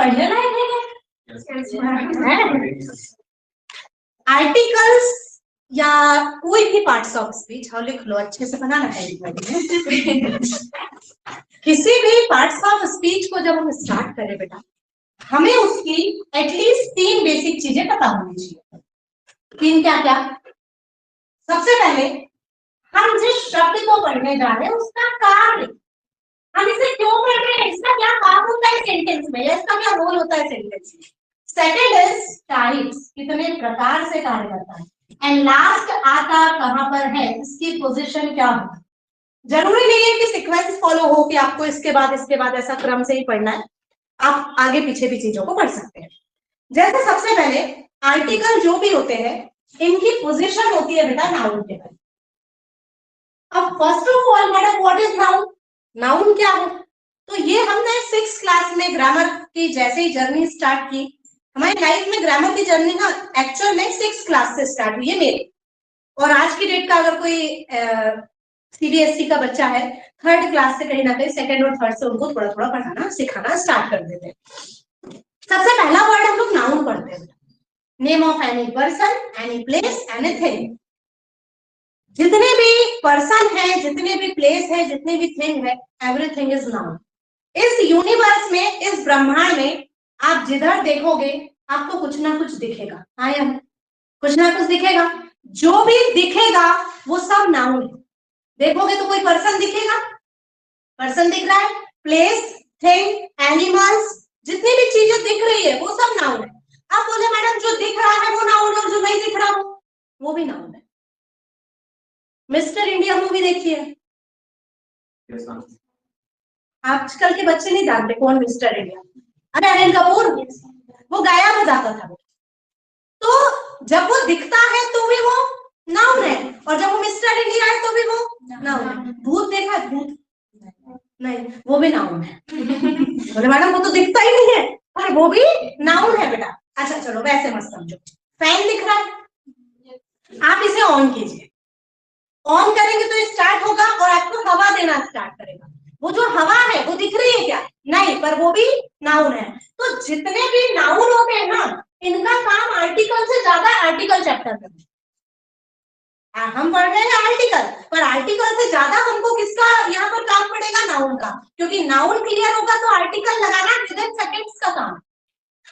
पढ़ने लायक है आर्टिकल्स या कोई भी पार्ट्स ऑफ स्पीच, हाँ लिख लो, अच्छे से बनाना है किसी भी पार्ट्स ऑफ स्पीच को जब हम स्टार्ट करें बेटा, हमें उसकी एटलीस्ट 3 बेसिक चीजें पता होनी चाहिए। 3 क्या क्या? सबसे पहले हम जिस शब्द को पढ़ने जा रहे हैं उसका कार्य, हम इसे क्यों पढ़ रहे हैं, इसका क्या काम होता है सेंटेंस में, या इसका क्या रोल होता है सेंटेंस में। सेकंड इज टाइप्स, कितने प्रकार से कार्य करता है। एंड लास्ट आता कहां पर है, इसकी पोजीशन क्या हो। जरूरी नहीं है कि सीक्वेंस फॉलो हो कि आपको इसके बाद ऐसा क्रम से ही पढ़ना है, आप आगे पीछे भी चीजों को पढ़ सकते हैं। जैसे सबसे पहले आर्टिकल जो भी होते हैं इनकी पोजीशन होती है बेटा नाउन के बाद। अब first of all madam what is noun, noun क्या हो, तो ये हमने 6th क्लास में ग्रामर की जैसे ही जर्नी स्टार्ट की, हमारी लाइफ में ग्रामर की जर्नी ना एक्चुअल में 6th क्लास से स्टार्ट हुई है मेरी। और आज की डेट का अगर कोई सीबीएसई का बच्चा है 3rd क्लास से कहीं ना कहीं 2nd और 3rd से उनको थोड़ा थोड़ा पढ़ाना सिखाना स्टार्ट कर देते हैं। सबसे पहला वर्ड हम लोग नाउन पढ़ते हैं, name of any person, any place, anything. जितने भी पर्सन है, जितने भी प्लेस है, जितने भी थिंग है, एवरीथिंग इज नाउन। इस यूनिवर्स में, इस ब्रह्मांड में आप जिधर देखोगे आपको कुछ ना कुछ दिखेगा, आया कुछ ना कुछ दिखेगा, जो भी दिखेगा वो सब नाउन है। देखोगे तो कोई पर्सन दिखेगा, पर्सन दिख रहा है, प्लेस, थिंग, एनिमल्स, जितनी भी चीजें दिख रही है वो सब नाउन है। आप बोले मैडम जो दिख रहा है वो नाउन है और जो नहीं दिख रहा वो भी नाउन है। मिस्टर इंडिया मूवी देखी है? आजकल के बच्चे नहीं जानते कौन मिस्टर इंडिया। अरे अनिल कपूर, वो गायब हो जाता था, तो जब वो दिखता है तो भी वो नाउन है, और जब वो मिस्टर इंडिया है तो भी वो नाउन है। भूत देखा है? भूत नहीं, वो भी नाउन है। बोले मैडम वो तो दिखता ही नहीं है, पर वो भी नाउन है बेटा। अच्छा चलो वैसे मत समझो, फैन दिख रहा है, आप इसे ऑन कीजिए, ऑन करेंगे तो स्टार्ट होगा और आपको हवा देना स्टार्ट करेगा। वो जो हवा है वो दिख रही है क्या? नहीं, पर वो भी नाउन है। तो जितने भी नाउन होते हैं ना, इनका काम आर्टिकल से ज्यादा आर्टिकल चैप्टर में। हम पढ़ रहे हैं आर्टिकल, पर आर्टिकल से ज्यादा हमको किसका यहाँ पर काम पड़ेगा? नाउन का, क्योंकि नाउन क्लियर होगा तो आर्टिकल लगाना विदिन सेकेंड्स का काम।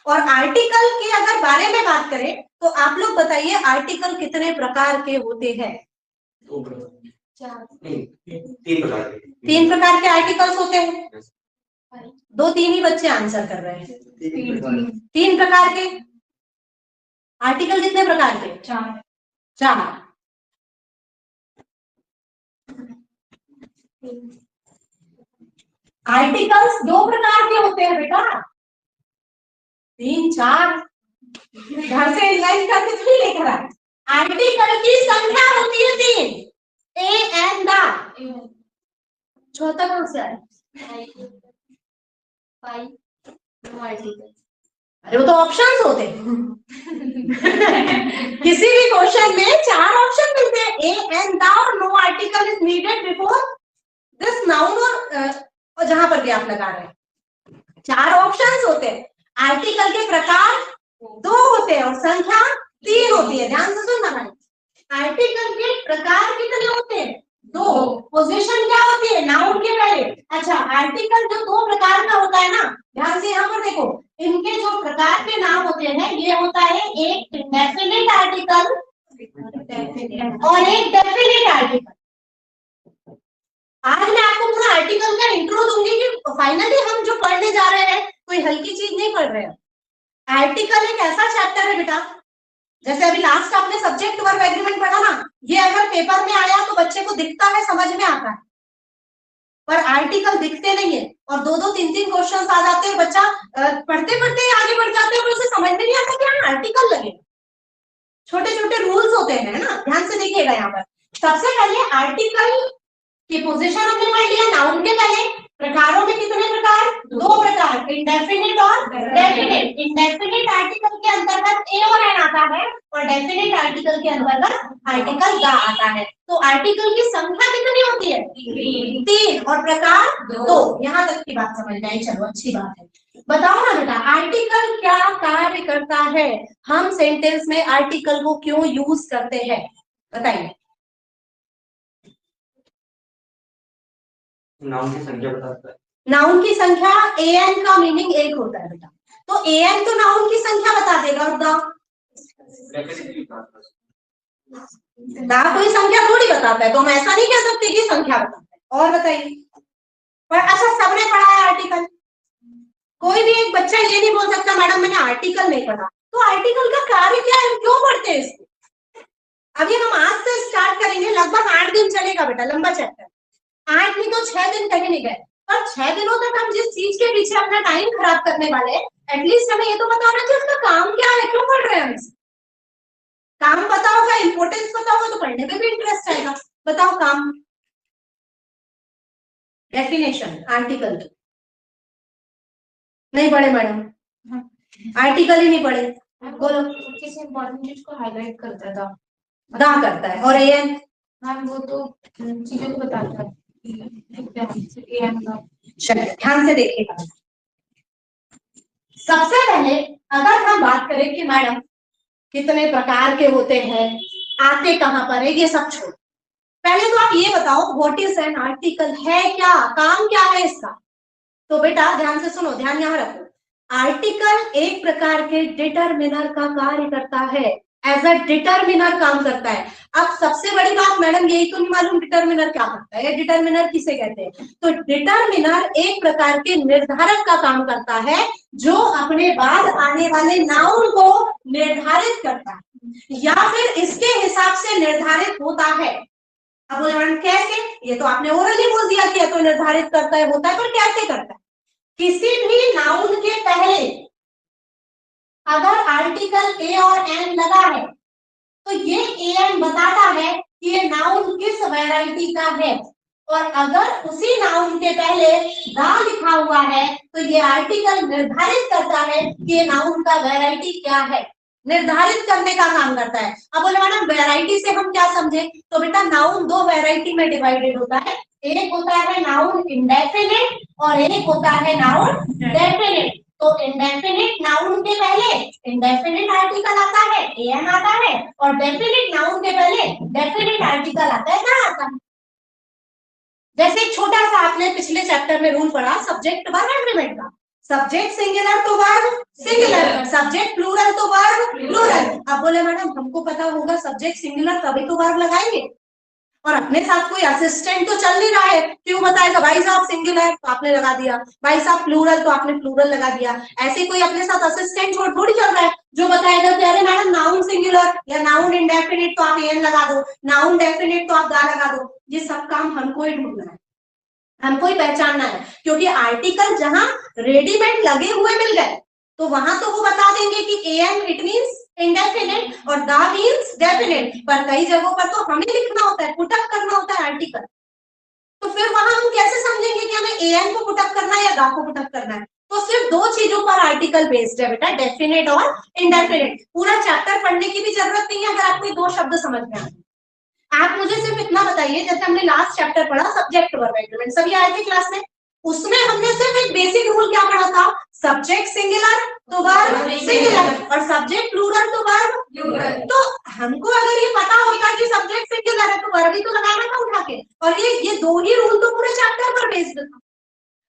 और आर्टिकल के अगर बारे में बात करें तो आप लोग बताइए आर्टिकल कितने प्रकार के होते हैं? 3 प्रकार के आर्टिकल्स होते हैं। 2-3 ही बच्चे आंसर कर रहे हैं। 3 प्रकार के आर्टिकल, कितने प्रकार के? 4। आर्टिकल्स 2 प्रकार के होते हैं बेटा, 3 4 घर से इनलाइन करके थोड़ी लेकर आए। आर्टिकल की संख्या होती है 3, ए एंड द। चौथा कौन सा है? अरे वो तो ऑप्शंस होते हैं। किसी भी क्वेश्चन में 4 ऑप्शन मिलते हैं, ए एंड द और no article is needed before this noun, और जहां पर भी आप लगा रहे हैं 4 ऑप्शंस होते हैं। आर्टिकल के प्रकार 2 होते हैं और संख्या 3 होती है। ध्यान से सुनना भाई, आर्टिकल के प्रकार कितने होते हैं? 2। पोजीशन क्या होती है? नाउन के पहले। अच्छा, आर्टिकल जो 2 प्रकार का होता है ना, ध्यान से यहाँ पर देखो, इनके जो प्रकार के नाम होते हैं, ये होता है एक इंडेफिनिट आर्टिकल और एक डेफिनिट आर्टिकल। आज मैं आपको पूरा आर्टिकल का इंट्रो दूंगी कि फाइनली हम जो पढ़ने जा रहे हैं कोई हल्की चीज नहीं पढ़ रहे हैं। आर्टिकल एक ऐसा चैप्टर है बेटा, जैसे अभी लास्ट आपने सब्जेक्ट वर्ब एग्रीमेंट पढ़ा ना, ये अगर पेपर में आया तो बच्चे को दिखता है, समझ में आता है, पर आर्टिकल दिखते नहीं है और 2-2 3-3 क्वेश्चन आ जाते हैं, बच्चा पढ़ते पढ़ते आगे बढ़ जाते हैं और उसे समझ में नहीं आता कि हाँ आर्टिकल लगे। छोटे छोटे रूल्स होते हैं ना, ध्यान से देखिएगा। यहाँ पर सबसे पहले आर्टिकल की पोजीशन हमने पढ़ लिया, नाउन के पहले। प्रकारों में कितने प्रकार? 2 प्रकार, इंडेफिनिट और डेफिनिट। इंडेफिनिट आर्टिकल के अंतर्गत ए और एन आता है और डेफिनिट आर्टिकल के अंतर्गत आर्टिकल द आता है। तो आर्टिकल की संख्या कितनी होती है? 3 और प्रकार 2। यहाँ तक की बात समझ में आई, चलो अच्छी बात है। बताओ ना बेटा, आर्टिकल क्या कार्य करता है, हम सेंटेंस में आर्टिकल को क्यों यूज करते हैं, बताइए। नाउन की संख्या बताता है। नाउन की संख्या, एन का मीनिंग एक होता है बेटा, तो एन तो नाउन की संख्या बता देगा, और दा कोई संख्या थोड़ी बताता है, तो हम ऐसा नहीं कह सकते कि संख्या बताता है। और बताइए, पर अच्छा सबने पढ़ा है आर्टिकल, कोई भी एक बच्चा ये नहीं बोल सकता मैडम मैंने आर्टिकल नहीं पढ़ा। तो आर्टिकल का कार्य क्या है, क्यों पढ़ते हैं इसको? अभी हम आज से स्टार्ट करेंगे, लगभग 8 दिन चलेगा बेटा, लंबा चैप्टर, 8 नहीं तो 6 दिन कहीं नहीं गए, पर 6 दिनों तक हम जिस चीज के पीछे अपना टाइम खराब करने वाले, एटलीस्ट हमें ये तो पता होना चाहिए उसका काम क्या है, क्यों पढ़ रहे हैं हम इसे। काम पता होगा, इंपोर्टेंस पता होगा, तो पढ़ने में भी इंटरेस्ट आएगा। बताओ काम, डेफिनेशन आर्टिकल की नहीं पढ़े मैडम, आर्टिकल ही नहीं पढ़े, बोलो। किसी इंपॉर्टेंट चीज को हाईलाइट करता था, दा करता है, और एन मैम वो तो चीजों को बताता है। चलिए ध्यान से देखिएगा। सबसे पहले अगर हम बात करें कि मैडम कितने प्रकार के होते हैं, आते कहां पर है, ये सब छोड़, पहले तो आप ये बताओ व्हाट इज एन आर्टिकल, है क्या, काम क्या है इसका। तो बेटा ध्यान से सुनो, ध्यान यहां रखो, आर्टिकल एक प्रकार के डिटरमिनर का कार्य करता है, एज अ डिटरमिनर काम करता है। अब सबसे बड़ी बात मैडम यही तो नहीं मालूम डिटरमिनर क्या करता है, डिटरमिनर किसे कहते हैं। तो डिटरमिनर एक प्रकार के निर्धारक का काम करता है, जो अपने बाद आने वाले नाउन को निर्धारित करता है या फिर इसके हिसाब से निर्धारित होता है। अब बोले मैडम कैसे, ये तो आपने ओरली बोल दिया कि तो निर्धारित करता है, होता है, पर कैसे करता है। किसी भी नाउन के पहले अगर आर्टिकल ए और एन लगा है, तो ये ए एन बताता है कि ये नाउन किस वैरायटी का है, और अगर उसी नाउन के पहले दा लिखा हुआ है, तो ये आर्टिकल निर्धारित करता है कि ये नाउन का वैरायटी क्या है, निर्धारित करने का काम करता है। अब बोले मैडम वैरायटी से हम क्या समझे, तो बेटा नाउन दो वैरायटी में डिवाइडेड होता है, एक होता है नाउन इंडेफिनिट और एक होता है नाउन डेफिनिट। तो इंडेफिनिट नाउन के पहले इंडेफिनिट आर्टिकल आता है, एन आता है, और डेफिनिट नाउन के पहले डेफिनिट आर्टिकल आता है, क्या आता है। जैसे एक छोटा सा आपने पिछले चैप्टर में रूल पढ़ा सब्जेक्ट वर्ब एग्रीमेंट का, सब्जेक्ट सिंगुलर तो वर्ब सिंगुलर, सब्जेक्ट प्लूरल तो वर्ब प्लूरल। अब बोले मैडम हमको पता होगा सब्जेक्ट सिंगुलर तभी तो वर्ब लगाएंगे, और अपने साथ कोई असिस्टेंट तो चल नहीं रहा है, क्यों बताएगा भाई साहब सिंगुलर तो आपने लगा दिया, भाई साहब प्लूरल तो आपने प्लूरल लगा दिया। ऐसे कोई अपने साथ असिस्टेंट थोड़ी चल रहा है जो बताएगा कि अरे मैडम नाउन सिंगुलर या नाउन इंडेफिनिट तो आप एन लगा दो, नाउन डेफिनिट तो आप दा लगा दो। ये सब काम हमको ही ढूंढना है, हमको ही पहचानना है, क्योंकि आर्टिकल जहां रेडीमेड लगे हुए मिल गए तो वहां तो वो बता देंगे कि एन इट मींस इंडेफिनिट और दा मींस डेफिनिट, पर कई जगहों पर तो हमें लिखना होता है, पुटअप करना होता है आर्टिकल, तो फिर वहां हम कैसे समझेंगे कि हमें एन को पुटअप करना है या दा को पुटअप करना है। तो सिर्फ दो चीजों पर आर्टिकल बेस्ड है बेटा, डेफिनेट और इंडेफिनिट। पूरा चैप्टर पढ़ने की भी जरूरत नहीं है अगर आपको ये दो शब्द समझ में आए। आप मुझे सिर्फ इतना बताइए, जैसे हमने लास्ट चैप्टर पढ़ा सब्जेक्ट वर्ब एग्रीमेंट, सभी आए थे क्लास में, उसमें हमने सिर्फ एक बेसिक रूल क्या पढ़ा था, सब्जेक्ट सिंगुलर तो वर्ब सिंगुलर और सब्जेक्ट प्लूरल तो वर्ब प्लूरल। तो हमको अगर ये पता होता कि सब्जेक्ट सिंगुलर है तो वर्ब ही तो लगाना था उठा के, और ये दो ही रूल तो पूरे चैप्टर पर बेस्ड था,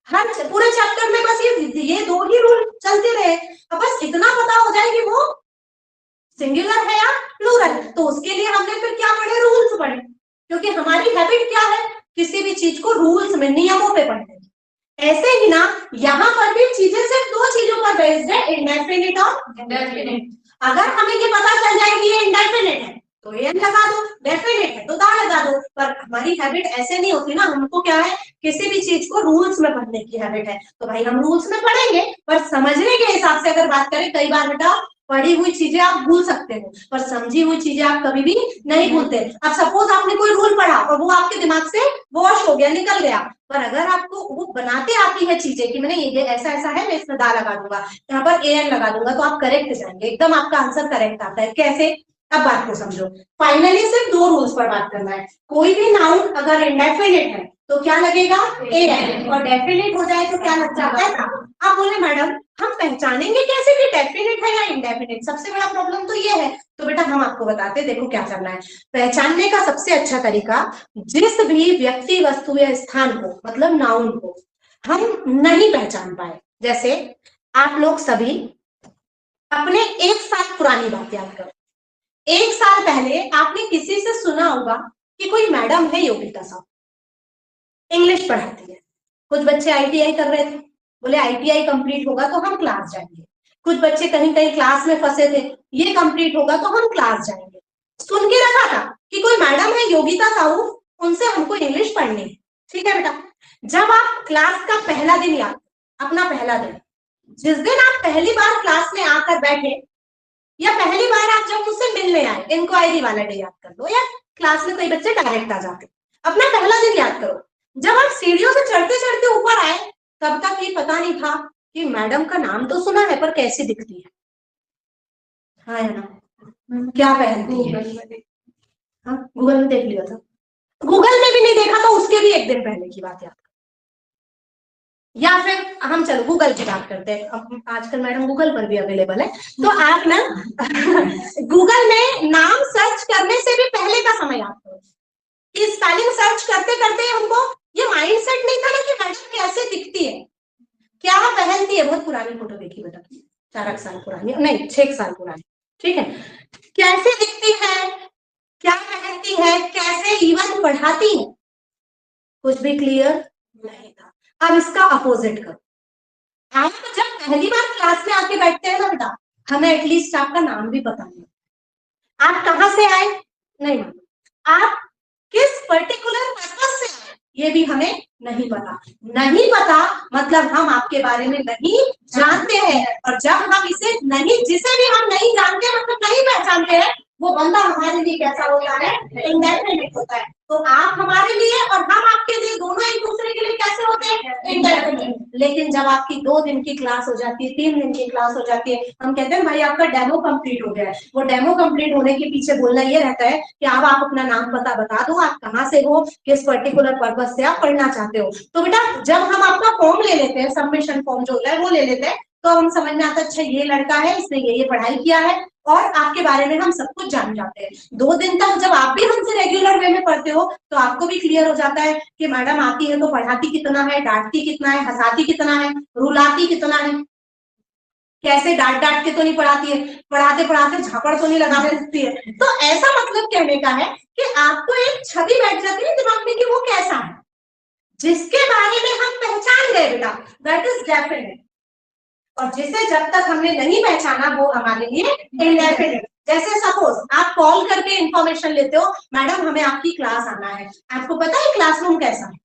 हर पूरे चैप्टर में बस ये दो ही रूल चलते रहे। अब बस इतना पता हो जाए कि वो सिंगुलर है या प्लूरल, तो उसके लिए हमने फिर क्या पढ़े, रूल्स पढ़े, क्योंकि हमारी हैबिट क्या है किसी भी चीज को रूल्स में नियमों पे पढ़ने की। ऐसे ही ना यहाँ पर भी चीजें सिर्फ दो चीजों पर बेस्ड है, इंडेफिनिट और डेफिनिट। अगर हमें ये पता चल जाए कि ये इंडेफिनिट है तो एन लगा दो, डेफिनिट है तो दा लगा दो, पर हमारी हैबिट ऐसे नहीं होती ना, हमको क्या है किसी भी चीज को रूल्स में पढ़ने की हैबिट है, तो भाई हम रूल्स में पढ़ेंगे, पर समझने के हिसाब से अगर बात करें, कई बार बेटा पढ़ी हुई चीजें आप भूल सकते हो पर समझी हुई चीजें आप कभी भी नहीं भूलते। अब सपोज आपने कोई रूल पढ़ा और वो आपके दिमाग से वॉश हो गया, निकल गया, पर अगर आपको वो बनाते आती है चीजें कि मैंने ये ऐसा ऐसा है, मैं इसमें दा लगा दूंगा, यहाँ पर एन लगा दूंगा, तो आप करेक्ट जाएंगे, एकदम आपका आंसर करेक्ट आता है। कैसे, अब बात को समझो। फाइनली सिर्फ दो रूल्स पर बात करना है, कोई भी नाउन अगर इंडेफिनिट है तो क्या लगेगा एन, और डेफिनिट हो जाए तो क्या लग जाता है। आप बोले मैडम हम पहचानेंगे कैसे कि डेफिनेट है या इंडेफिनेट? सबसे बड़ा प्रॉब्लम तो ये है। तो बेटा हम आपको बताते, देखो क्या करना है। पहचानने का सबसे अच्छा तरीका, जिस भी व्यक्ति, वस्तु या स्थान को, मतलब नाउन को हम नहीं पहचान पाए, जैसे आप लोग सभी अपने 1 साल पुरानी बात याद करो। 1 साल पहले आपने किसी से सुना होगा कि कोई मैडम है योगिता साहब, इंग्लिश पढ़ाती है। कुछ बच्चे आईटीआई कर रहे थे, बोले आईटीआई कंप्लीट होगा तो हम क्लास जाएंगे। कुछ बच्चे कहीं कहीं क्लास में फंसे थे, ये कंप्लीट होगा तो हम क्लास जाएंगे। सुन के रखा था कि कोई मैडम है योगिता साहू, उनसे हमको इंग्लिश पढ़नी है। ठीक है बेटा, जब आप क्लास का पहला दिन याद, अपना पहला दिन, जिस दिन आप पहली बार क्लास में आकर बैठे, या पहली बार आप जब मुझसे मिलने आए, इंक्वायरी वाला डे याद कर लो, या क्लास में कोई बच्चे डायरेक्ट आ जाते, अपना पहला दिन याद करो। जब आप सीढ़ियों से चढ़ते चढ़ते ऊपर आए, तब तक ये पता नहीं था कि मैडम का नाम तो सुना है पर कैसी दिखती है। हाँ है ना, क्या पहनती है? हाँ, गूगल में देख लिया था। गूगल में भी नहीं देखा तो उसके भी एक दिन पहले की बात याद। या फिर हम चलो गूगल की बात करते हैं, अब आजकल मैडम गूगल पर भी अवेलेबल है, तो आप ना गूगल में नाम सर्च करने से भी पहले का समय याद करो कि स्पेलिंग सर्च करते करते हमको ये माइंडसेट नहीं था ना कि मैडम कैसे दिखती है, क्या पहनती है। बहुत पुरानी फोटो देखी बेटा, 4 साल पुरानी, नहीं 6 साल पुरानी, ठीक है। कैसे दिखती है, क्या पहनती है, कैसे इवन पढ़ाती है, कुछ भी क्लियर नहीं था। अब इसका अपोजिट करो। आप जब पहली बार क्लास में आके बैठते हैं ना बेटा, हमें एटलीस्ट आपका नाम भी पता नहीं, आप कहां से आए नहीं, आप किस पर्टिकुलर पर्पस से आए ये भी हमें नहीं पता। नहीं पता मतलब हम आपके बारे में नहीं जानते हैं, और जब हम इसे नहीं, जिसे भी हम नहीं जानते मतलब नहीं पहचानते हैं, वो बंदा हमारे लिए कैसा होता है, इंडेफिनिट होता है। तो आप हमारे लिए और हम आपके लिए, दोनों एक दूसरे के लिए कैसे होते हैं, इंडेफिनिट। लेकिन जब आपकी 2 दिन की क्लास हो जाती है, 3 दिन की क्लास हो जाती है, हम कहते हैं भाई आपका डेमो कंप्लीट हो गया है। वो डेमो कंप्लीट होने के पीछे बोलना ये रहता है कि अब आप अपना नाम पता बता दो, आप कहाँ से हो, किस पर्टिकुलर पर्पस से आप पढ़ना चाहते हो। तो बेटा जब हम आपका फॉर्म ले लेते हैं, सबमिशन फॉर्म जो होता है वो ले लेते हैं, तो हम समझ में आता है अच्छा ये लड़का है, इसने ये पढ़ाई किया है, और आपके बारे में हम सब कुछ जान जाते हैं। 2 दिन तक जब आप भी हमसे रेगुलर वे में पढ़ते हो तो आपको भी क्लियर हो जाता है कि मैडम आती है तो पढ़ाती कितना है, डांटती कितना है, हंसाती कितना है, रुलाती कितना है, कैसे डांट डांट के तो नहीं पढ़ाती है, पढ़ाते पढ़ाते झापड़ तो नहीं लगा देती है। तो ऐसा मतलब कहने का है कि आपको एक छवि बैठ जाती है दिमाग में कि वो कैसा है, जिसके बारे में हम पहचान गए बेटा, दैट इज डेफिनेट। और जिसे जब तक हमने नहीं पहचाना वो हमारे लिए इंडेफिनिट। जैसे सपोज आप कॉल करके इंफॉर्मेशन लेते हो, मैडम हमें आपकी क्लास आना है, आपको पता है क्लासरूम कैसा है,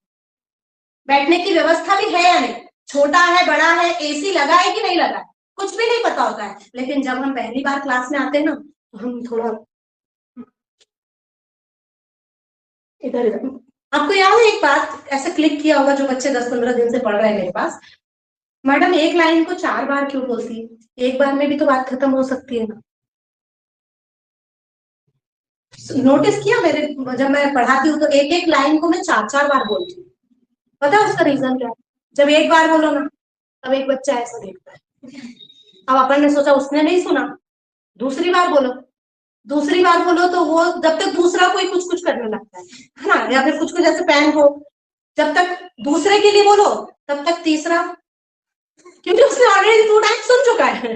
बैठने की व्यवस्था भी है या नहीं, छोटा है बड़ा है, एसी लगा है कि नहीं लगा है, कुछ भी नहीं पता होता है। लेकिन जब हम पहली बार क्लास में आते हैं ना, तो हम थोड़ा इधर इधर। आपको याद है एक बात ऐसा क्लिक किया होगा, जो बच्चे 10-15 दिन से पढ़ रहे हैं मेरे पास, मैडम एक लाइन को 4 बार क्यों बोलती है, एक बार में भी तो बात खत्म हो सकती है ना। नोटिस किया मेरे, जब मैं पढ़ाती हूँ तो एक एक लाइन को मैं 4-4 बार बोलती हूँ। पता है उसका रीजन क्या है? जब एक बार बोलो ना, तब एक बच्चा ऐसा देखता है, अब अपन ने सोचा उसने नहीं सुना, दूसरी बार बोलो, दूसरी बार बोलो तो वो जब तक दूसरा कोई कुछ कुछ करने लगता है ना, या फिर कुछ कुछ ऐसे पैन हो, जब तक दूसरे के लिए बोलो तब तक तीसरा, क्योंकि उसने ऑलरेडी 2 टाइम सुन चुका है।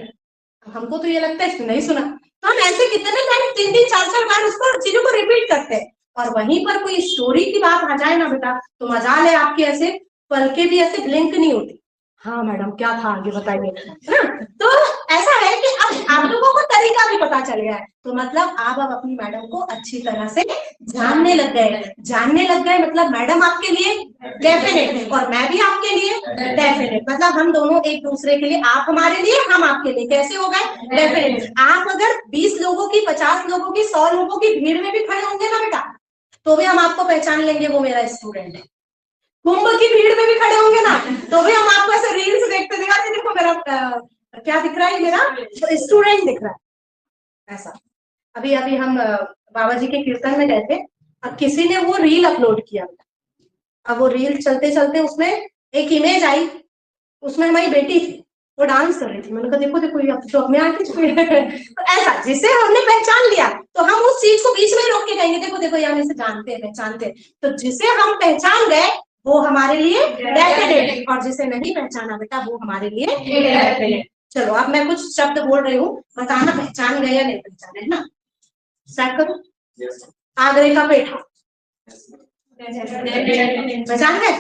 हमको तो ये लगता है इसने नहीं सुना, तो हम ऐसे कितने टाइम 3-3 4-4 बार उसको चीजों को रिपीट करते हैं। और वहीं पर कोई स्टोरी की बात आ जाए ना बेटा, तो मजाल है आपकी ऐसे पलके भी ऐसे ब्लिंक नहीं होती, हाँ मैडम क्या था आगे बताइए, है ना। तो ऐसा है कि अब आप लोगों को तरीका भी पता चल गया है, तो मतलब आप अब अपनी मैडम को अच्छी तरह से जानने लग गए। जानने लग गए मतलब मैडम आपके लिए डेफिनेट, और मैं भी आपके लिए डेफिनेट, मतलब हम दोनों एक दूसरे के लिए, आप हमारे लिए हम आपके लिए कैसे हो गए, डेफिनेट। आप अगर 20 लोगों की, 50 लोगों की, 100 लोगों की भीड़ में भी खड़े होंगे ना बेटा, तो भी हम आपको पहचान लेंगे वो मेरा स्टूडेंट है। कुंभ की भीड़ में भी खड़े होंगे ना, तो भी हम आपको ऐसे रील्स देखते दिखा, देखो मेरा क्या दिख रहा है, मेरा स्टूडेंट दिख रहा है ऐसा। अभी अभी हम बाबा जी के कीर्तन में गए थे, अब किसी ने वो रील अपलोड किया, अब वो रील चलते चलते उसमें एक इमेज आई, उसमें हमारी बेटी थी, वो डांस कर रही थी, मैंने कहा देखो देखो ये अब तो अपने आके तो ऐसा जिसे हमने पहचान लिया तो हम उस चीज को बीच में रोक के कहेंगे देखो देखो ये हम इसे जानते हैं पहचानते हैं। तो जिसे हम पहचान गए वो हमारे लिए डेफिनेट, और जिसे नहीं पहचाना बेटा वो हमारे लिए इनडेफिनेट। चलो अब मैं कुछ शब्द बोल रही हूँ, बताना पहचान गए या नहीं पहचाने, है ना। स्टार्ट करो। आगरे का पेठा पहचान गए,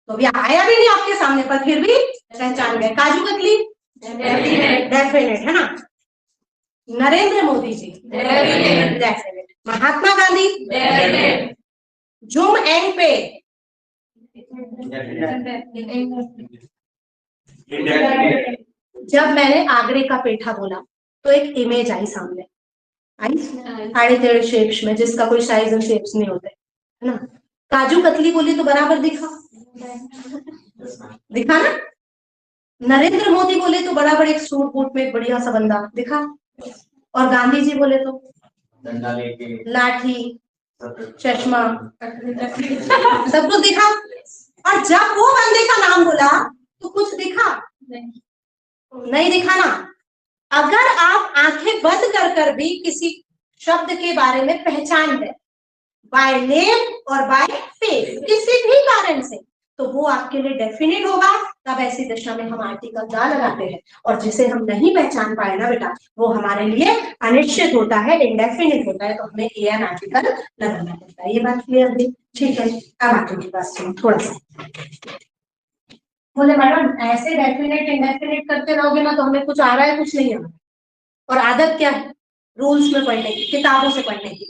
तो अभी आया भी नहीं आपके सामने पर फिर भी पहचान गए। काजू कतली डेफिनेट, है ना। नरेंद्र मोदी जी डेफिनेट। महात्मा गांधी जुम एंग पे जब मैंने आगरे का पेठा बोला तो एक इमेज आई सामने, आई आड़े टेढ़े शेप्स में जिसका कोई साइज एंड शेप्स नहीं होते, है ना। काजू कतली बोली तो बराबर दिखा दिखा ना। नरेंद्र मोदी बोले तो बराबर एक सूट बूट में एक बढ़िया सा बंदा दिखा, और गांधी जी बोले तो डंडा लेके लाठी चश्मा सब कुछ दिखा। और जब वो बंदे का नाम बोला तो कुछ दिखा नहीं दिखा ना। अगर आप आंखें बंद कर भी किसी शब्द के बारे में पहचान गए बाय नेम और बाय फेस किसी भी कारण से, तो वो आपके लिए डेफिनेट होगा। तब ऐसी दशा में हम आर्टिकल दा लगाते हैं, और जिसे हम नहीं पहचान पाए ना बेटा वो हमारे लिए अनिश्चित होता है, इंडेफिनिट होता है, तो हमें एन आर्टिकल लगाना पड़ता है। ये बात क्लियर हुई? ठीक है, अब आगे की बात सुनो थोड़ा सा। बोले मैडम ऐसे डेफिनेट इंडेफिनिट करते रहोगे ना तो हमें कुछ आ रहा है कुछ नहीं आ रहा, और आदत क्या है रूल्स में पढ़ने की, किताबों से पढ़ने की।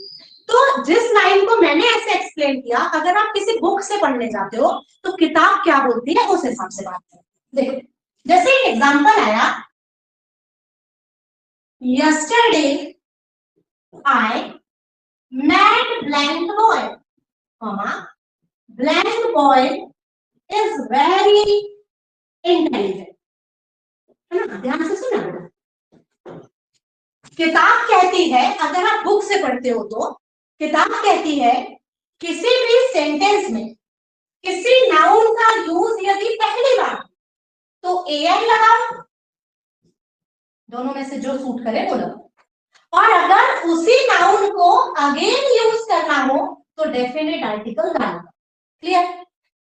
तो जिस लाइन को मैंने ऐसे एक्सप्लेन किया, अगर आप किसी बुक से पढ़ने जाते हो तो किताब क्या बोलती है उस हिसाब से बात करें। देखो जैसे एक एग्जांपल आया, yesterday I met blank boy, blank boy is very intelligent, है ना। ध्यान से सुना बेटा। किताब कहती है, अगर आप बुक से पढ़ते हो तो किताब कहती है किसी भी सेंटेंस में किसी नाउन का यूज यदि पहली बार तो एन लगाओ, दोनों में से जो सूट करे वो लगाओ, और अगर उसी नाउन को अगेन यूज करना हो तो डेफिनेट आर्टिकल डालो। क्लियर?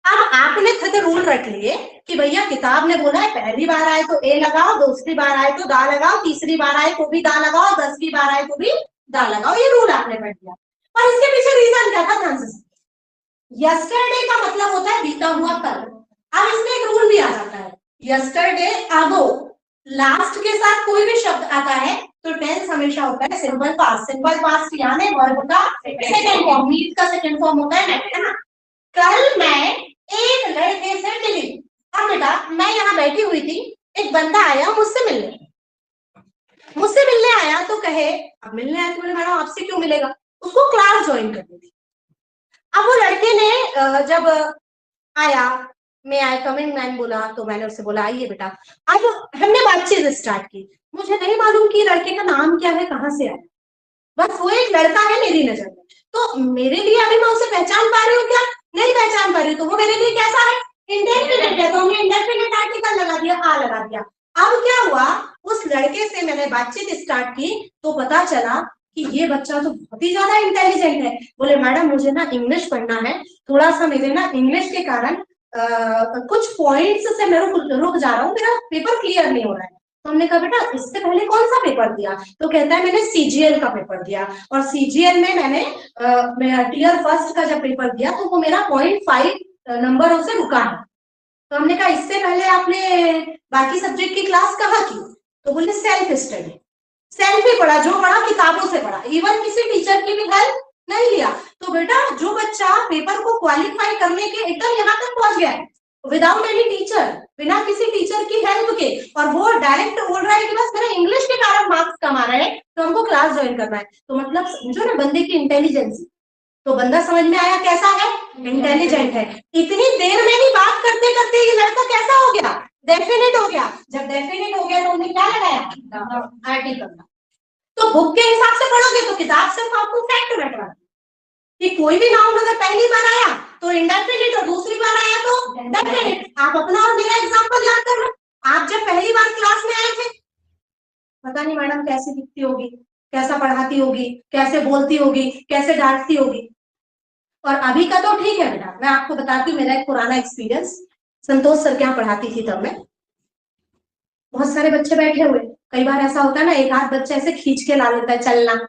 अब आपने खुद रूल रख लिए कि भैया किताब ने बोला है पहली बार आए तो ए लगाओ, दूसरी बार आए तो दा लगाओ, तीसरी बार आए तो भी दा लगाओ, 10वीं बार आए तो भी दा लगाओ। ये रूल आपने पढ़ दिया, और इसके पीछे रीजन क्या था ध्यान से। यस्टरडे का मतलब होता है बीता हुआ कल। अब इसमें एक रूल भी आ जाता है, यस्टरडे अगो लास्ट के साथ कोई भी शब्द आता है तो टेंस हमेशा होता है सिंपल पास्ट। सिंपल पास्ट यानी वर्ब का सेकंड फॉर्म, मीट का सेकंड फॉर्म होता है ना। कल मैं एक लड़के से मिली। अब बेटा मैं यहाँ बैठी हुई थी, एक बंदा आया मुझसे मिलने आया, तो कहे अब मिलने आया तो बोले मैडम आपसे क्यों मिलेगा, उसको क्लास ज्वाइन करनी थी। अब वो लड़के ने जब आया, मैं आई कमिंग मैन बोला, तो मैंने उससे बोला आइए बेटा। अब हमने बातचीत स्टार्ट की। मुझे नहीं मालूम कि लड़के का नाम क्या है, कहाँ से आया, बस वो एक लड़का है मेरी नजर में। तो मेरे लिए अभी मैं उसे पहचान पा रही हूँ क्या, नहीं पहचान पा रही, तो वो मेरे लिए कैसा है, इंडेफिनिट है, तो हमने इंडेफिनिट आर्टिकल लगा दिया, आ लगा दिया। अब क्या हुआ, उस लड़के से मैंने बातचीत स्टार्ट की तो पता चला कि ये बच्चा तो बहुत ही ज्यादा इंटेलिजेंट है। बोले मैडम मुझे ना इंग्लिश पढ़ना है, थोड़ा सा मेरे ना इंग्लिश के कारण कुछ पॉइंट्स से मैं रुक जा रहा हूँ, मेरा पेपर क्लियर नहीं हो रहा है। तो हमने कहा बेटा इससे पहले कौन सा पेपर दिया, तो कहता है मैंने सीजीएल का पेपर दिया, और सीजीएल में मैंने टीयर फर्स्ट का जब पेपर दिया तो वो मेरा 0.5 नंबरों से रुका है। तो हमने कहा इससे पहले आपने बाकी सब्जेक्ट की क्लास कहाँ की, तो बोले सेल्फ स्टडी, सेल्फ ही पढ़ा, जो पढ़ा किताबों से पढ़ा, इवन किसी टीचर की भी हेल्प नहीं लिया। तो बेटा जो बच्चा पेपर को क्वालिफाई करने के एकदम यहाँ तक पहुंच गया है विदाउट एनी टीचर, बिना किसी टीचर की हेल्प के, और वो डायरेक्ट बोल रहा है कि बस मेरा इंग्लिश के कारण मार्क्स कम आ रहे हैं तो हमको क्लास ज्वाइन करना है, तो मतलब समझो ना बंदे की इंटेलिजेंस। तो बंदा समझ में आया कैसा है, इंटेलिजेंट है। इतनी देर में ही बात करते करते ये लड़का कैसा हो गया, डेफिनेट हो गया। जब डेफिनेट हो गया तो उन्हें क्या लगाया, आर्टिकल। तो बुक के हिसाब से पढ़ोगे तो किताब सिर्फ आपको फैक्ट बैठा कि कोई भी नाउन अगर पहली बार आया तो इंडेफिनिट और दूसरी बार आया तो डेफिनिट। आप अपना और मेरा एग्जांपल याद कर लो, आप जब पहली बार क्लास में आए थे, पता नहीं मैडम कैसी दिखती होगी, कैसा पढ़ाती होगी, कैसे बोलती होगी, कैसे डांटती होगी। और अभी का तो ठीक है बेटा, मैं आपको बताती हूँ मेरा एक पुराना एक्सपीरियंस। संतोष सर के यहाँ पढ़ाती थी तब मैं, बहुत सारे बच्चे बैठे हुए, कई बार ऐसा होता है ना, एक आध बच्चा ऐसे खींच के ला लेता है, चलना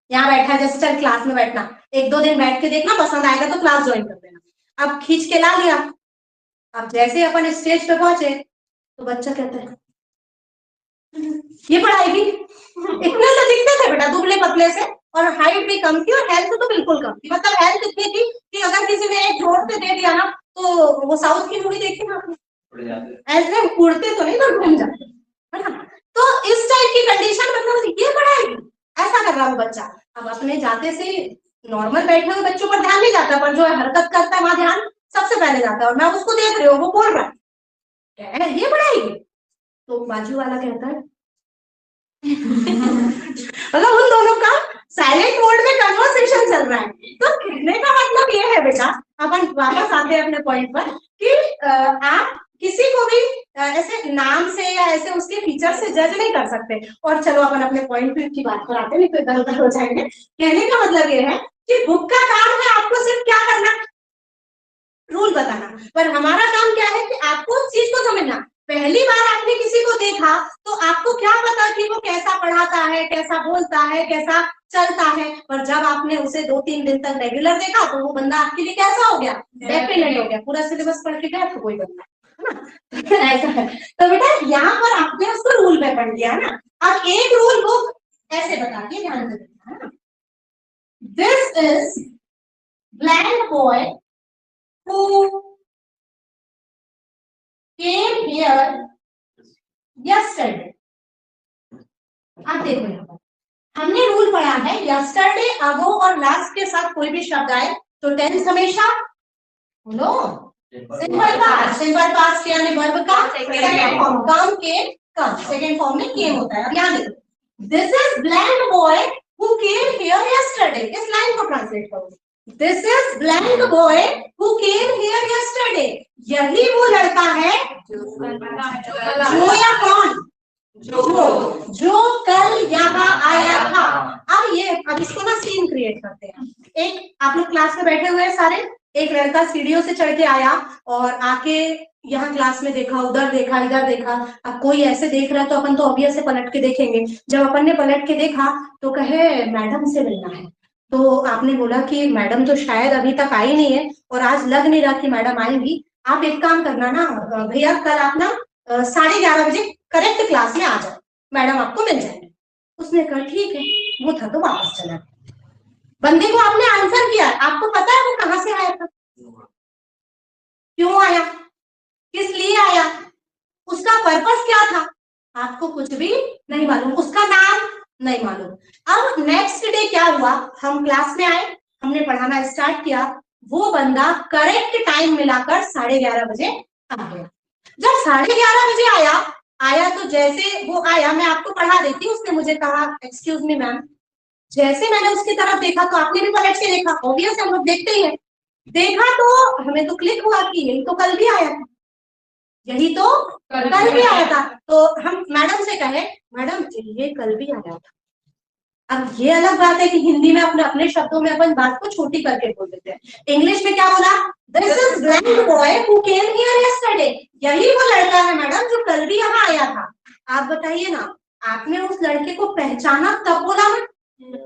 यहाँ बैठा है जैसे चल क्लास में बैठना, एक दो दिन बैठ के देखना, पसंद आएगा तो क्लास ज्वाइन कर देना। अब खींच के ला लिया, अब जैसे अपन स्टेज पे पहुंचे तो बच्चा कहता है ये पढ़ाएगी। इतने से दिखते थे बेटा, दुबले पतले से, और हाइट भी कम थी और हेल्थ तो बिल्कुल कम थी। मतलब हेल्थ इतनी थी कि अगर किसी ने एक जोर से दे दिया ना, तो वो साउथ की मूवी देखी ना आपने, ऐसे उड़ते तो नहीं तो घूम जाते, है ना। तो इस टाइप की कंडीशन, मतलब ये पढ़ाएगी, ऐसा कर रहा वो बच्चा। अब अपने जाते से नॉर्मल बैठे हुए बच्चों पर ध्यान नहीं जाता, पर जो हरकत करता है वहां ध्यान सबसे पहले जाता है। और मैं उसको देख रही हूँ, वो बोल रहा है ये पढ़ाएगी, तो बाजू वाला कहता है मतलब उन दोनों का साइलेंट मोड में कन्वर्सेशन चल रहा है। तो कहने का मतलब ये है बेटा, अपन वापस आते हैं अपने पॉइंट पर, कि आप किसी को भी ऐसे नाम से या ऐसे उसके फीचर से जज नहीं कर सकते। और चलो अपन अपने पॉइंट की बात पर आते हैं, नहीं तो इधर उधर हो जाएंगे। कहने का मतलब ये है कि बुक का काम है आपको सिर्फ क्या करना, रूल बताना, पर हमारा काम क्या है कि आपको उस चीज को समझना। पहली बार आपने किसी को देखा तो आपको क्या पता कि वो कैसा पढ़ाता है, कैसा बोलता है, कैसा चलता है, पर जब आपने उसे 2-3 दिन तक रेगुलर देखा तो वो बंदा आपके लिए कैसा हो गया, डेफिनेट हो गया। पूरा सिलेबस पढ़ के गया तो कोई बंदा, है ना। ऐसा है। तो बेटा यहाँ पर आपने उसको रूल में पढ़ लिया ना। अब एक रूल बुक ऐसे बताती है, ध्यान से देखना, है ना। This is blank boy who came here yesterday। आप देखो यहाँ पर हमने रूल पढ़ा है, yesterday, ago और लास्ट के साथ कोई भी शब्द आए तो टेंस हमेशा बोलो सिंपल पास्ट यानी वर्ब का सेकंड फॉर्म, कम के कम, सेकंड फॉर्म में केम होता है। अब यहाँ देखो, this is blank boy who came here yesterday. इस लाइन को ट्रांसलेट करो, this is blank boy who came here yesterday. यही वो लड़का है जो या कौन, जो कल यहाँ आया था। अब इसको ना सीन क्रिएट करते हैं। एक आप लोग क्लास में बैठे हुए हैं सारे, एक लड़का सीढ़ियों से चढ़ के आया और आके यहाँ क्लास में देखा, उधर देखा, इधर देखा। अब कोई ऐसे देख रहा है तो अपन तो ऑब्वियस से पलट के देखेंगे। जब अपन ने पलट के देखा तो कहे मैडम से मिलना है, तो आपने बोला कि मैडम तो शायद अभी तक आई नहीं है और आज लग नहीं रहा कि मैडम आएंगी। आप एक काम करना ना भैया, कल आप ना 11:30 बजे करेक्ट क्लास में आ जाओ, मैडम आपको मिल जाएंगे। उसने कहा ठीक है, वो था तो वापस चला। बंदे को आपने आंसर किया, आपको पता है वो कहाँ से आया था, क्यों आया, किस लिए आया, उसका पर्पस क्या था, आपको कुछ भी नहीं मालूम, उसका नाम नहीं मालूम। अब नेक्स्ट डे क्या हुआ, हम क्लास में आए, हमने पढ़ाना स्टार्ट किया, वो बंदा करेक्ट टाइम मिलाकर 11:30 बजे आ गया। जब 11:30 बजे आया तो जैसे वो आया, मैं आपको पढ़ा देती हूँ। उसने मुझे कहा एक्सक्यूज मी मैम। जैसे मैंने उसकी तरफ देखा तो आपने भी पलट के देखा, ऑब्वियस हम लोग देखते ही हैं। देखा तो हमें तो क्लिक हुआ कि यही तो कल भी आया था, यही तो कल भी आया था। तो हम मैडम से कहे मैडम ये कल भी आया था। अब ये अलग बात है कि हिंदी में अपने शब्दों में अपन बात को छोटी करके बोल देते हैं। इंग्लिश में क्या बोला, this is blank boy who came here yesterday. यही वो लड़का है मैडम जो कल भी यहाँ आया था। आप बताइए ना, आपने उस लड़के को पहचाना तब बोला ना,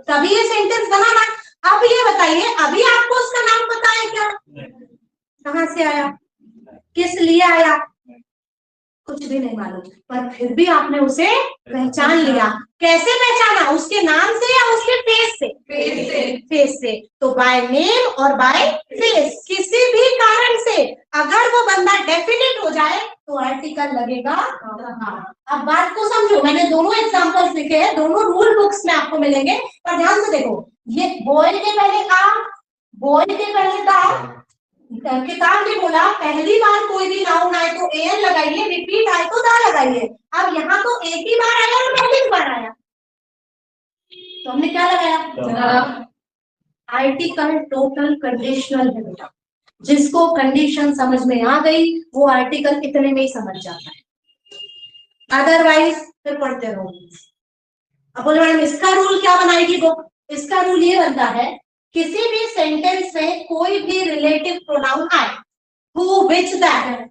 तभी ये सेंटेंस बना ना। अब ये बताइए, अभी आपको उसका नाम पता है क्या, कहाँ से आया, किस लिए आया, कुछ भी नहीं मालूम, पर फिर भी आपने उसे पहचान लिया। कैसे पहचाना, उसके नाम से या उसके फेस से, फेस से। तो बाय नेम और बाय फेस, किसी भी कारण से अगर वो बंदा डेफिनेट हो जाए तो आर्टिकल लगेगा। अब बात को समझो, मैंने दोनों एग्जांपल्स लिखे हैं, दोनों रूल बुक्स में आपको मिलेंगे, पर ध्यान से देखो। ये बॉय के पहले का, बॉय के पहले का, किताब ने बोला पहली बार कोई भी नाउन आए तो एन लगाइए, रिपीट आए तो दा लगाइए। अब यहाँ तो एक ही बार आया और पहली बार आया तो हमने क्या लगाया, आर्टिकल टोटल कंडीशनल है बेटा। जिसको कंडीशन समझ में आ गई वो आर्टिकल इतने में ही समझ जाता है। अदरवाइज फिर पढ़ते रहो। अब बोले मैडम इसका रूल क्या बनाएगी बुक? इसका रूल ये बनता है, किसी भी सेंटेंस में कोई भी रिलेटिव प्रोनाउन आए, who, which, that,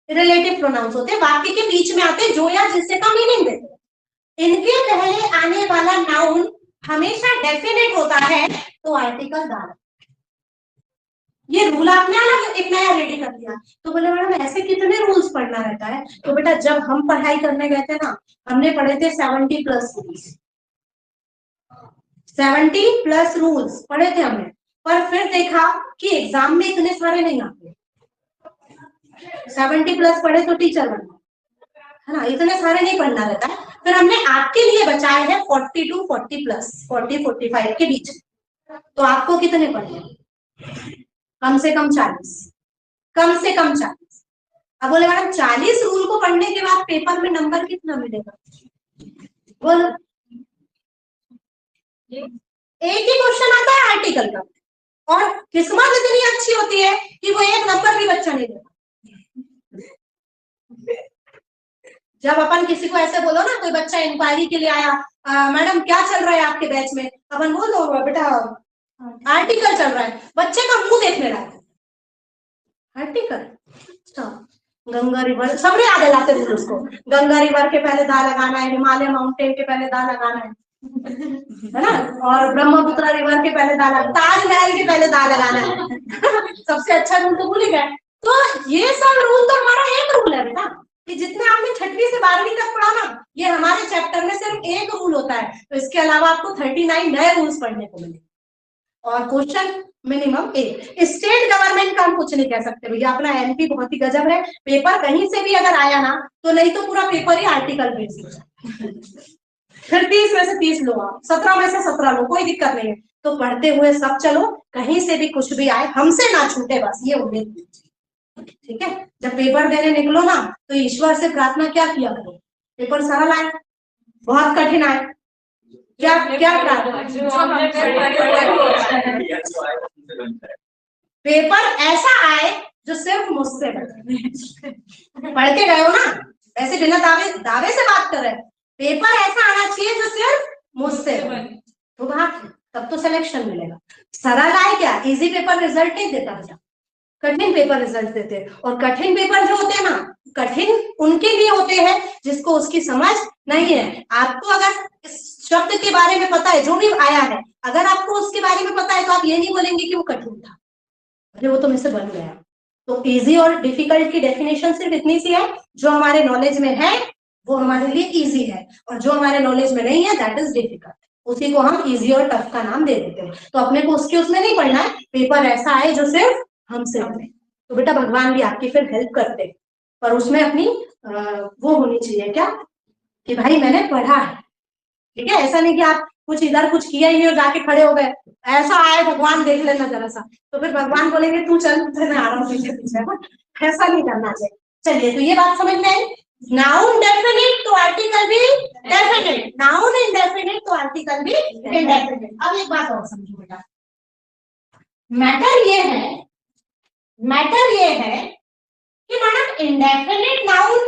relative pronouns होते हैं, वाक्य के बीच में आते हैं, जो या जिससे का मीनिंग देते हैं। इनके पहले आने वाला नाउन हमेशा डेफिनेट होता है, तो आर्टिकल डालो। ये रूल आपने अलग एक नया रेडी कर दिया। तो बोले मैडम ऐसे कितने रूल्स पढ़ना रहता है? तो बेटा जब हम पढ़ाई करने गए थे ना, हमने पढ़े थे 70+ रूल्स, 70+ रूल्स पढ़े थे हमने। पर फिर देखा कि एग्जाम में इतने सारे नहीं आते। 70+ पढ़े तो टीचर बनना है ना, इतने सारे नहीं पढ़ना रहता है। फिर हमने आपके लिए बचाए हैं 40 to 40+, 40-45 के बीच। तो आपको कितने पढ़ने? कम से कम 40, कम से कम 40। अब बोले मैडम 40 रूल को पढ़ने के बाद पेपर में नंबर कितना मिलेगा? बोलो। एक ही क्वेश्चन आता है आर्टिकल का, और किस्मत इतनी अच्छी होती है कि वो एक नंबर भी बच्चा नहीं देता। जब अपन किसी को ऐसे बोलो ना, कोई बच्चा इंक्वायरी के लिए आया, मैडम क्या चल रहा है आपके बैच में, अपन बोलो बेटा आर्टिकल चल रहा है, बच्चे का मुंह देखने लगा आर्टिकल। अच्छा, गंगा रिवर सब याद दिलाते थे उसको, गंगा रिवर के पहले दा लगाना है, हिमालय माउंटेन के पहले दा लगाना है ना, और ब्रह्मपुत्र रिवर के पहले दा लगाना, ताजमहल के पहले दा लगाना है। सबसे अच्छा रूल तो भूल ही गए। तो ये सब रूल तो हमारा एक रूल है बेटा, कि जितने आपने 6वीं से 12वीं तक पढ़ा ना, ये हमारे चैप्टर में सिर्फ एक रूल होता है। तो इसके अलावा आपको 39 नए रूल्स पढ़ने को मिले, और क्वेश्चन मिनिमम 1। स्टेट गवर्नमेंट का हम कुछ नहीं कह सकते भैया, अपना एमपी बहुत ही गजब है। पेपर कहीं से भी अगर आया ना, तो नहीं तो पूरा पेपर ही आर्टिकल बेस्ड हो जाए। फिर 30 में से 30 लो, आप 17 में से 17 लो, कोई दिक्कत नहीं है। तो पढ़ते हुए सब चलो, कहीं से भी कुछ भी आए हमसे ना छूटे, बस ये उम्मीद। ठीक है, जब पेपर देने निकलो ना, तो ईश्वर से प्रार्थना क्या किया करो, पेपर सरल आए, बहुत कठिन आए, क्या क्या पेपर ऐसा आए जो सिर्फ मुझसे बने। पढ़ के गए हो ना, ऐसे बिना दावे से बात कर रहे हैं, पेपर ऐसा आना चाहिए जो सिर्फ मुझसे बने, तो बात तब तो सिलेक्शन मिलेगा। सरल आए क्या, इजी पेपर रिजल्ट नहीं देता बेटा, कठिन पेपर रिजल्ट देते हैं। और कठिन पेपर जो होते हैं ना, कठिन उनके लिए होते हैं जिसको उसकी समझ नहीं है। आपको अगर इस शब्द के बारे में पता है, जो भी आया है, अगर आपको उसके बारे में पता है, तो आप ये नहीं बोलेंगे कि वो कठिन था, अरे वो तो मुझसे बन गया। तो इजी और डिफिकल्ट की डेफिनेशन सिर्फ इतनी सी है, जो हमारे नॉलेज में है वो हमारे लिए इजी है, और जो हमारे नॉलेज में नहीं है दैट इज डिफिकल्ट, उसी को हम इजी और टफ का नाम दे देते हैं। तो अपने को उसके उसमें नहीं पढ़ना है, पेपर ऐसा आए जो सिर्फ हमसे बने। तो बेटा भगवान भी आपकी फिर हेल्प करते, पर उसमें अपनी वो होनी चाहिए क्या, कि भाई मैंने पढ़ा है। ठीक है, ऐसा नहीं कि आप कुछ इधर कुछ किया ही नहीं और जाके खड़े हो गए, ऐसा आए भगवान देख लेना जरा सा, तो फिर भगवान बोलेंगे तू चल, मैं आ रहा हूँ पीछे पीछे। ऐसा नहीं करना चाहिए। चलिए, तो ये बात समझ में आई। नाउन डेफिनेट तो आर्टिकल भी डेफिनेट, नाउन इंडेफिनेट तो आर्टिकल भी इंडेफिनेट। अब एक बात और समझो बेटा, मैटर ये है कि मैडम इंडेफिनेट नाउन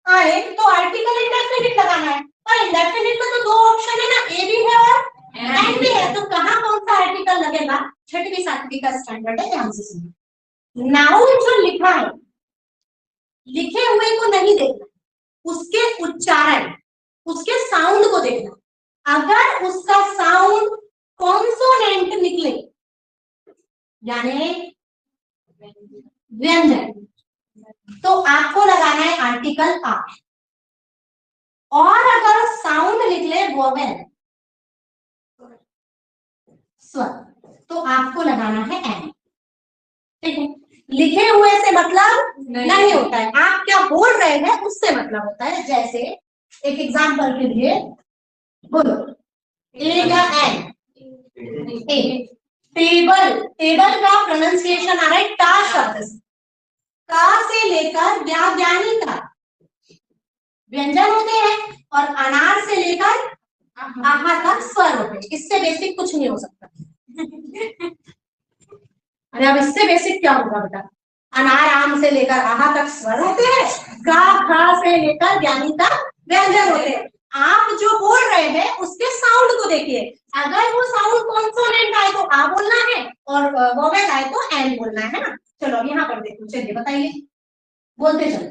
आए तो आर्टिकल इंडेफिनेट लगाना है, और इंडेफिनेट में तो 2 ऑप्शन है ना, ए भी है और एन भी है, तो कहाँ कौन सा आर्टिकल लगेगा? 6वीं 7वीं का स्टैंडर्ड है, ध्यान से सुनिए। नाउन जो लिखा है, लिखे हुए को नहीं देखना, उसके उच्चारण, उसके साउंड को देखना। अगर उसका साउंड कॉन्सोनेंट निकले, यानी व्यंजन, तो आपको लगाना है आर्टिकल आ, और अगर साउंड निकले वोवेल, स्वर, तो आपको लगाना है एन। ठीक है, लिखे हुए से मतलब नहीं होता है, आप क्या बोल रहे हैं उससे मतलब होता है। जैसे एक एग्जांपल के लिए बोलो, ए या एन, ए। टेबल, टेबल का प्रोनाउंसिएशन आ रहा है टा शब्द से, का से लेकर व्याव्यानी तक व्यंजन होते हैं, और अनार से लेकर आहा तक स्वर होते हैं। इससे बेसिक कुछ नहीं हो सकता। अरे अब इससे बेसिक क्या होगा बेटा? अनार आम से लेकर आहा तक स्वर होते हैं, का खा से लेकर ज्ञानी तक व्यंजन होते हैं। आप जो बोल रहे हैं उसके साउंड को देखिए, अगर वो साउंड कॉन्सोनेंट आए तो आ बोलना है और वोवेल आए तो एन बोलना है ना। चलो अब यहाँ पर देखो, चलिए बताइए, बोलते चलो।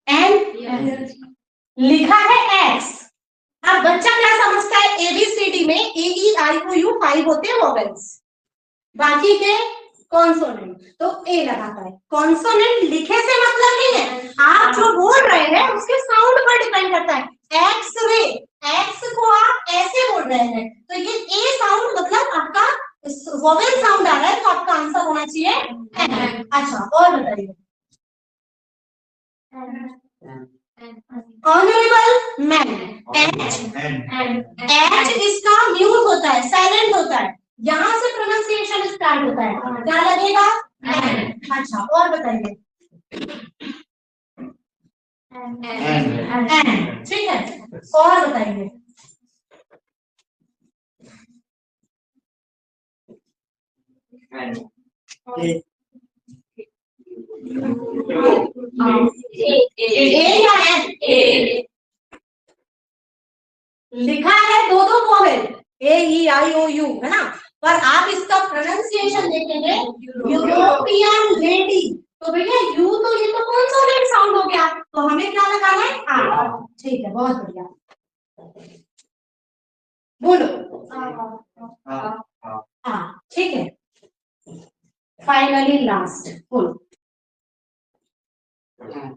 एन लिखा है एक्स। अब बच्चा क्या समझता है, एबीसीडी में ए ई आई ओ यू 5 होते हैं वोवेल्स, बाकी के कॉन्सोनेंट, तो ए लगाता है। कॉन्सोनेंट लिखे से मतलब नहीं है, आप जो बोल रहे हैं उसके साउंड पर डिपेंड करता है। एक्स रे, एक्स को आप ऐसे बोल रहे हैं तो ये ए साउंड मतलब आपका वोवेल साउंड आ रहा है, तो आपका आंसर होना चाहिए एन। अच्छा और बताइए, ऑनरेबल मैन, एच इसका म्यूट होता है, साइलेंट होता है, यहाँ से प्रोनाउंसिएशन स्टार्ट होता है, क्या लगेगा एन। अच्छा और बताइए, एन, ठीक है, और बताइए, ए या एन? लिखा है दो दो vowel, A E I O you, है ना, पर आप इसका प्रोनाउंसिएशन देखेंगे यूरोपियन लेडी, तो भैया यू तो ये तो कॉन्सोनेंट साउंड हो गया, तो हमें क्या लगाना है आ। ठीक है, बहुत बढ़िया, बोलो आ, ठीक है। फाइनली लास्ट, बोलो,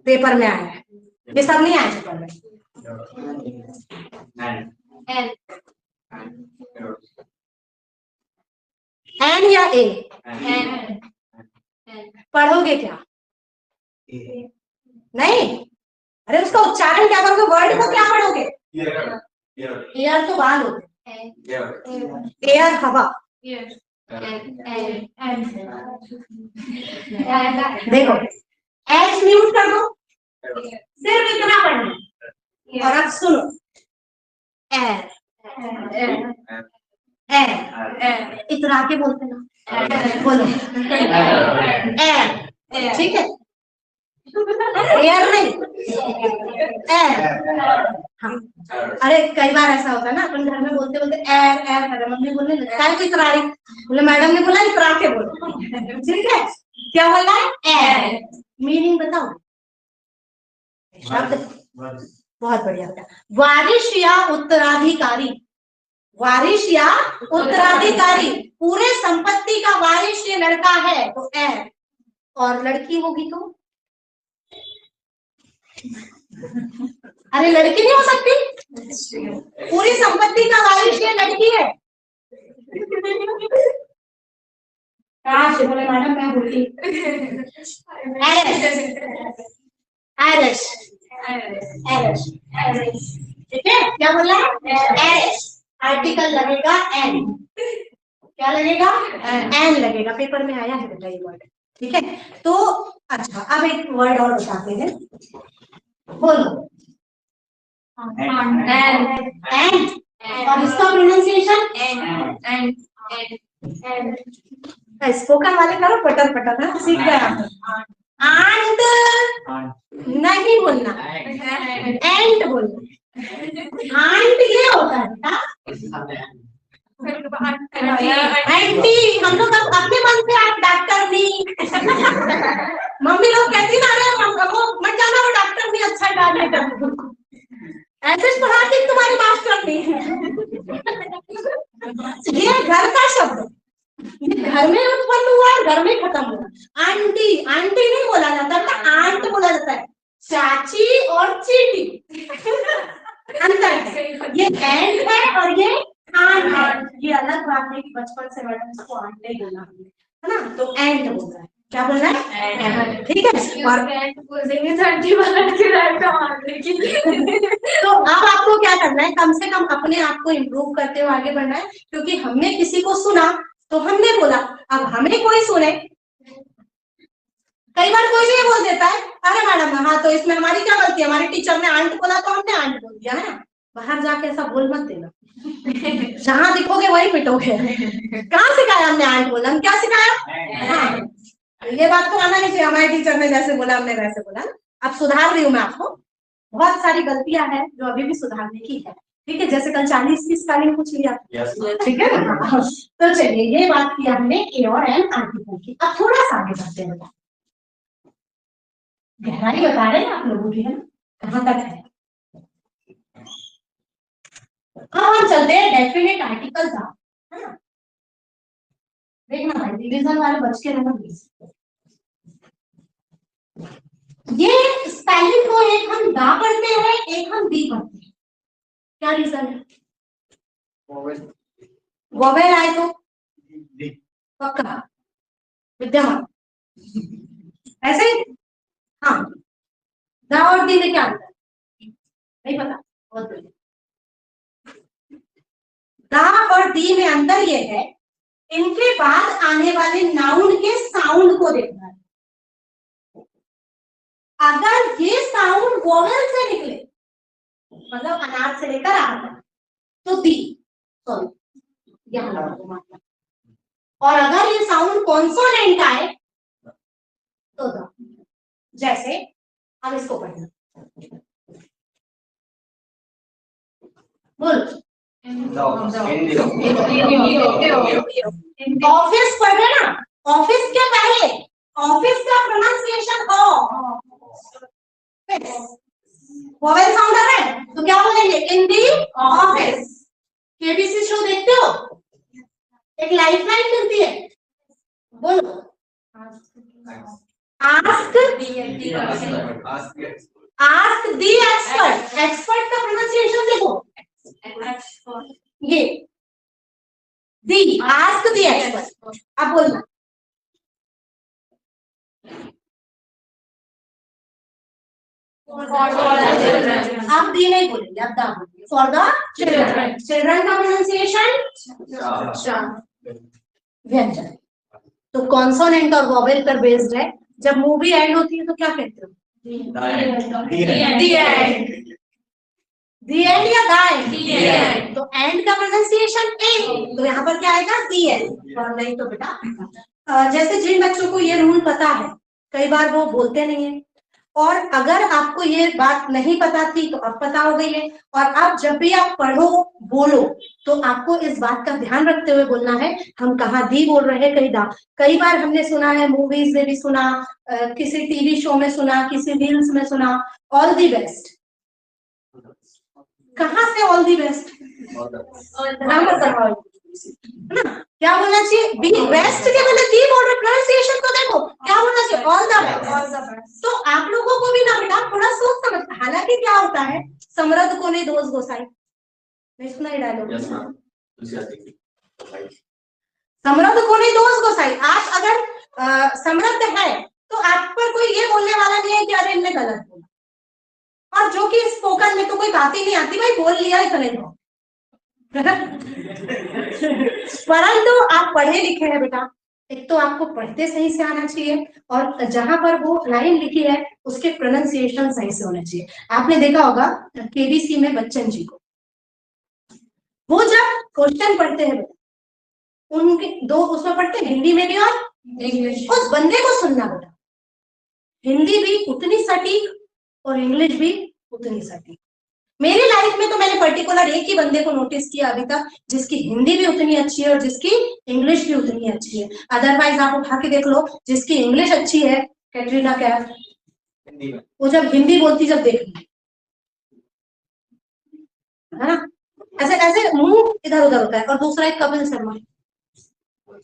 पेपर में आया है, ये सब नहीं आया पेपर में। एन या ए? पढ़ोगे क्या? नहीं, अरे उसका उच्चारण क्या करोगे, वर्ड को क्या पढ़ोगे? एयर तो बाल होते हैं, एयर हवा। देखो एच म्यूट कर दो, सिर्फ इतना पढ़ना, और अब सुनो, एयर, एयर, इतना के बोलते ना, बोलो एयर, ठीक है, एयर नहीं, एयर। हाँ, अरे कई बार ऐसा होता है ना, अपन घर में बोलते बोलते एर एर कर, मम्मी बोलने लगता है इतरा रही, बोले मैडम ने बोला इतरा के बोलो, ठीक है, क्या बोला है एर, मीनिंग बताओ शब्द। बहुत बढ़िया बेटा, वारिश या उत्तराधिकारी, वारिश या उत्तराधिकारी, पूरे संपत्ति का वारिश ये लड़का है तो एर, और लड़की होगी तो अरे लड़की नहीं हो सकती, पूरी संपत्ति का वारिश ये लड़की है। काश बोले मैडम मैं बोली एरिश, एरिश, एरिश, ठीक है, क्या बोला एरिश, आर्टिकल लगेगा एन, क्या लगेगा एन लगेगा, पेपर में आया है बेटा ये वर्ड, ठीक है। तो अच्छा अब एक वर्ड और बताते हैं, बोलो एंड, और इसका प्रोनाउंसिएशन स्पोकन वाले करो पटर पटर, ना सीख गए आप। आंट नहीं बोलना, एंट बोलना, आंट ये होता है आंटी, हम लोग अपने मन से आप डॉक्टर नहीं मम्मी लोग कहती ना, अरे वो मत जाना, वो डॉक्टर नहीं अच्छा डालने का, ऐसे पढ़ाती तुम्हारी मास्टर नहीं ये घर का शब्द, घर में उत्पन्न हुआ है, घर में खत्म हुआ। आंटी, आंटी नहीं बोला जाता था, आंट बोला जाता है, चाची और चीटी अंतर है, ये एंट है और ये आंट है, ये अलग बात है कि बचपन से मैडम इसको आंट नहीं बोला है ना, तो एंट बोल रहा है, क्या बोल रहा है, ठीक है, और तो अब आपको क्या करना है, कम से कम अपने आप को इम्प्रूव करते हुए आगे बढ़ना है, क्योंकि हमने किसी को सुना तो हमने बोला, अब हमें कोई सुने, कई बार कोई ये बोल देता है, अरे मैडम हाँ तो इसमें हमारी क्या गलती है, हमारे टीचर ने आंट बोला तो हमने आंट बोल दिया, है ना, बाहर जाके ऐसा बोल मत देना। जहां दिखोगे वही पिटोगे। कहाँ सिखाया हमने आंट बोला, हम क्या सिखाया? हाँ, ये बात तो आना नहीं चाहिए, हमारे टीचर ने जैसे बोला हमने वैसे बोला। अब सुधार रही हूँ मैं आपको, बहुत सारी गलतियां हैं जो अभी भी सुधारने की है। ठीक है, जैसे कल 40 की स्पेलिंग पूछ लिया। ठीक है ना? तो चलिए, ये बात की हमने ए और एन आर्टिकल की। अब थोड़ा सा आगे बढ़ते हैं, बता गहराई बता रहे हैं आप लोगों की, है ना, कहाँ तक है। अब हम चलते हैं डेफिनेट आर्टिकल का, है ना। देखना भाई, डिवीजन वाले बच के रहना प्लीज। ये स्पेलिंग को एक हम दा पढ़ते हैं, एक हम दी पढ़ते हैं। क्या रीजन है? वोवेल आए तो पक्का विद्यमान ऐसे। हाँ, दा और दी में क्या अंतर? नहीं पता? बहुत बढ़िया। दा और दी में अंतर ये है, इनके बाद आने वाले नाउन के साउंड को देखना है। अगर ये साउंड वोवेल से निकले, मतलब अनार से लेकर आ तक, तो दी, सॉरी यहां लगा दो मात्रा। और अगर ये साउंड कॉन्सोनेंट आए तो दा। जैसे अब इसको पढ़ना, बोलो। ऑफिस पढ़ रहे ना, ऑफिस के पहले ऑफिस का प्रोनाउंसिएशन वोवेल साउंड आ रहा है तो क्या बोलेंगे? इन दी ऑफिस। केबीसी शो देखते हो? एक लाइफलाइन मिलती है, बोलो। Ask the expert. एक्सपर्ट का प्रोनाउंसिएशन देखो, ये दी, आस्क दी एक्सपर्ट। अब बोलना, आप दी नहीं बोलेंगे, आप दा बोलेंगे। For the children. चिल्ड्रन का प्रोनाउंसिएशन व्यंजन। तो कॉन्सोनेंट और वोवेल पर बेस्ड है। जब मूवी एंड होती है तो क्या कहते हो? दी एंड या दा एंड? तो एंड का प्रोनाउंसिएशन एंड, तो यहाँ पर क्या आएगा? दी एंड। और नहीं तो बेटा, जैसे जिन बच्चों को ये रूल पता है, कई बार वो बोलते नहीं है, और अगर आपको ये बात नहीं पता थी तो अब पता हो गई है। और अब जब भी आप पढ़ो बोलो तो आपको इस बात का ध्यान रखते हुए बोलना है, हम कहाँ दी बोल रहे हैं, कहीं दा। कई बार हमने सुना है, मूवीज में भी सुना, किसी टीवी शो में सुना, किसी रील्स में सुना, ऑल दी बेस्ट। कहाँ से ऑल दी बेस्ट? है ना? क्या बोलना चाहिए? बी बेस्ट के बदले दी बोल रहे, प्रोनाउंसिएशन तो देखो, क्या बोलना चाहिए? All the best. तो आप लोगों को भी ना बेटा थोड़ा सोच समझ, हालांकि क्या होता है, समृद्ध को नहीं दोष गोसाई, नहीं सुना ये डायलॉग? समृद्ध को नहीं दोष गोसाई। आप अगर समृद्ध है तो आप पर कोई ये बोलने वाला नहीं है कि अरे इनने गलत बोला, और जो कि स्पोकन में तो कोई बात ही नहीं आती, भाई बोल लिया इतने को। परंतु आप पढ़े लिखे हैं बेटा, एक तो आपको पढ़ते सही से आना चाहिए, और जहां पर वो लाइन लिखी है उसके प्रोनाउंसिएशन सही से होने चाहिए। आपने देखा होगा केबीसी में बच्चन जी को, वो जब क्वेश्चन पढ़ते हैं बेटा, उनके दो उसमें पढ़ते हैं, हिंदी में भी और इंग्लिश। उस बंदे को सुनना बेटा, हिंदी भी उतनी सटीक और इंग्लिश भी उतनी सटीक। मेरी लाइफ में तो मैंने पर्टिकुलर एक ही बंदे को नोटिस किया अभी तक, जिसकी हिंदी भी उतनी अच्छी है और जिसकी इंग्लिश भी उतनी अच्छी है। अदरवाइज आप उठा के देख लो, जिसकी इंग्लिश अच्छी है कैटरीना कैफ, वो जब हिंदी बोलती जब देख ली, है ना, ऐसे ऐसे मुंह इधर उधर होता है। और दूसरा एक कपिल शर्मा,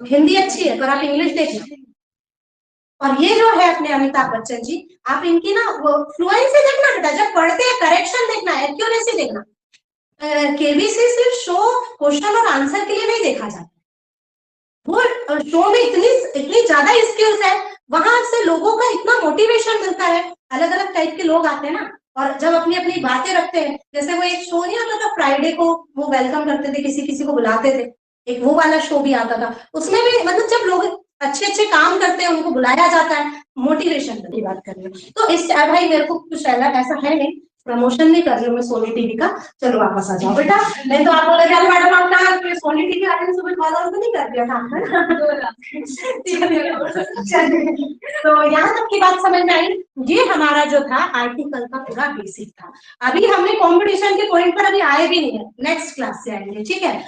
हिंदी अच्छी है पर आप इंग्लिश देखना। और ये जो है अपने अमिताभ बच्चन जी, आप इनकी ना फ्लुएंसी देखना बेटा, जब पढ़ते हैं करेक्शन देखना, एक्यूरेसी देखना। केबीसी सिर्फ शो क्वेश्चन और आंसर के लिए नहीं देखा जाता, वो शो में इतनी ज्यादा स्किल्स है, वहां से लोगों का इतना मोटिवेशन मिलता है। अलग अलग टाइप के लोग आते हैं ना, और जब अपनी अपनी बातें रखते हैं, जैसे वो एक शो नहीं आता था फ्राइडे को, वो वेलकम करते थे, किसी किसी को बुलाते थे, एक वो वाला शो भी आता था, उसमें भी मतलब जब लोग अच्छे अच्छे काम करते हैं उनको बुलाया जाता है, मोटिवेशन की बात कर रहे हैं। तो इस भाई मेरे को कुछ ऐसा है नहीं, प्रमोशन नहीं कर रही हूँ मैं सोनी टीवी का। चलो वापस आ जाओ बेटा, नहीं तो आप बोले जाओ मैडम आप कहा सोनी टीवी वाले ने सुबह कॉल तो नहीं कर दिया था चलिए, तो यहाँ तक की बात समझ में आई। ये हमारा जो था आर्टिकल का पूरा बेसिक था। अभी हमने कंपटीशन के पॉइंट पर अभी आए भी नहीं है, नेक्स्ट क्लास से आएंगे, ठीक है।